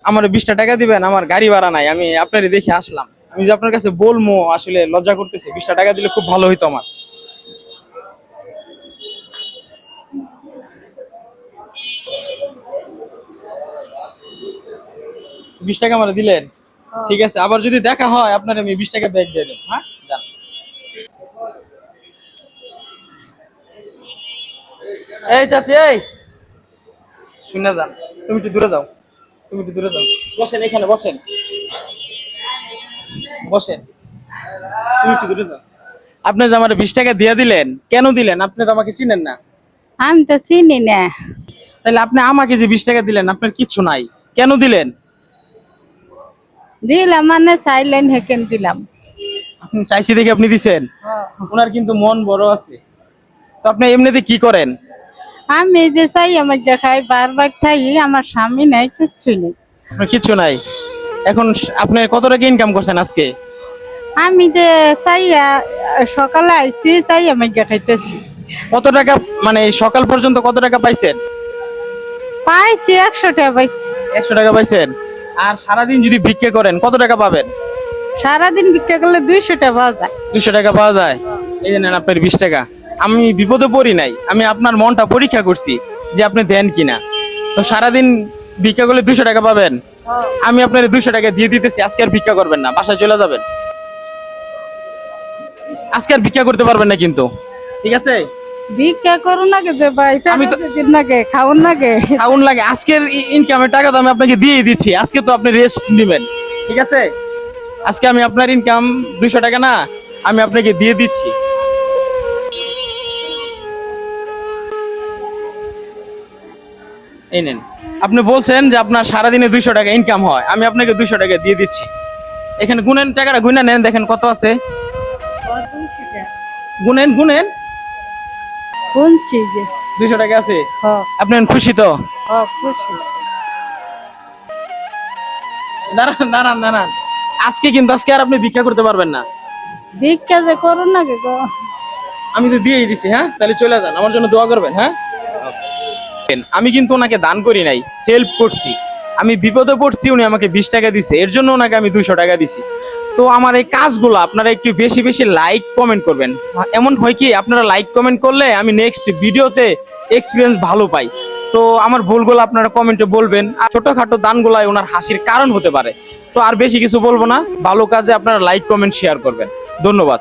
আমার 20টা টাকা দিবেন, আমার গাড়ি ভাড়া নাই, আমি আপনারই দেখে আসলাম। আমি যে আপনার কাছে বলবো আসলে লজ্জা করতেছে। 20টা টাকা দিলে খুব ভালো হইতো আমার। 20 টাকা আমার দিলেন, ঠিক আছে। আবার যদি দেখা হয় আপনার আমি 20 টাকা ব্যাগ দিয়ে দেবো। হ্যাঁ, যান। এই চাচি, এই শুনে যান। তুমি একটু দূরে যাও, তুমি একটু দূরে যাও। বসেন, এখানে বসেন, বসেন। তুমি একটু দূরে যাও। আপনি যে আমার 20 টাকা দিয়ে দিলেন, কেন দিলেন? আপনি তো আমাকে চিনেন না। আমি তো চিনি না। তাহলে আপনি আমাকে যে 20 টাকা দিলেন, আপনার কিচ্ছু নাই, কেন দিলেন? দিলাম মানে চাইলেন হেকেন দিলাম। আপনি চাইছি দেখে আপনি দিছেন। ওনার কিন্তু মন বড় আছে। তো আপনি এমনিতে কি করেন? আমি যে চাই আমার দেখাই বারবার থাই, আমার স্বামী নাই, কিচ্ছু নেই। আপনার কিচ্ছু নাই। এখন আপনি কত টাকা ইনকাম করছেন আজকে? আমি যে চাই সকালে আইছি, চাই আমার দেখাইতেছি। কত টাকা, মানে সকাল পর্যন্ত কত টাকা পাইছেন? পাইছি 100 টাকা পাইছি। 100 টাকা পাইছেন। আর সারাদিন যদি ভিক্ষা করেন কত টাকা পাবেন? সারাদিন বিক্রি করলে 200 টাকা পাওয়া যায়। 200 টাকা পাওয়া যায়। এই যে নেন আপনার 20 টাকা। আমি বিপদে পড়ি নাই, আমি আপনার মনটা পরীক্ষা করছি যে আপনি দেন কিনা। তো সারাদিন ভিক্ষা করলে 200 টাকা পাবেন। আমি আপনার 200 টাকা দিয়ে দিতেছি, আজকে আর ভিক্ষা করবেন না, বাসায় চলে যাবেন। আজকে আর ভিক্ষা করতে পারবেন না কিন্তু, ঠিক আছে? ভিক্ষা করো না কে ভাই, আমি তো দিন নাগে খাওন নাগে। খাউন লাগে, আজকের ইনকামের টাকা তো আমি আপনাকে দিয়েই দিচ্ছি। আজকে তো আপনি রেস্ট নেবেন, ঠিক আছে? আজকে আমি আপনার ইনকাম 200 টাকা না, আমি আপনাকে দিয়ে দিচ্ছি। এই নেন। আপনি বলছেন যে আপনার সারাদিনে 200 টাকা ইনকাম হয়, আমি আপনাকে 200 টাকা দিয়ে দিচ্ছি। এখানে গুনেন, টাকাটা গুনে নেন, দেখেন কত আছে। 200 টাকা গুনেন, গুনেন। শুনছি যে। 200 টাকা আছে। হ আপনি খুশি তো? হ খুশি। দাঁড়ান, দাঁড়ান, দাঁড়ান। আজকে আর আপনি ভিক্ষা করতে পারবেন না। ভিক্ষা যে করো নাগে গো। আমি তো দিয়েই দিছি। হ্যাঁ, তাহলে চলে যান, আমার জন্য দোয়া করবেন। হ্যাঁ, আমি কিন্তু ওনাকে দান করি নাই, হেল্প করছি। আমি বিপদে পড়ছি, উনি আমাকে 20 টাকা দিছে, এর জন্য ওনাকে আমি 200 টাকা দিছি। তো আমার এই কাজগুলো আপনারা একটু বেশি বেশি লাইক কমেন্ট করবেন। এমন হয় কি, আপনারা লাইক কমেন্ট করলে আমি নেক্সট ভিডিওতে এক্সপিরিয়েন্স ভালো পাই। তো আমার ভুলগুলো আপনারা কমেন্টে বলবেন, আর ছোটখাটো দানগুলাই ওনার হাসির কারণ হতে পারে। তো আর বেশি কিছু বলবো না, ভালো কাজে আপনারা লাইক কমেন্ট শেয়ার করবেন। ধন্যবাদ।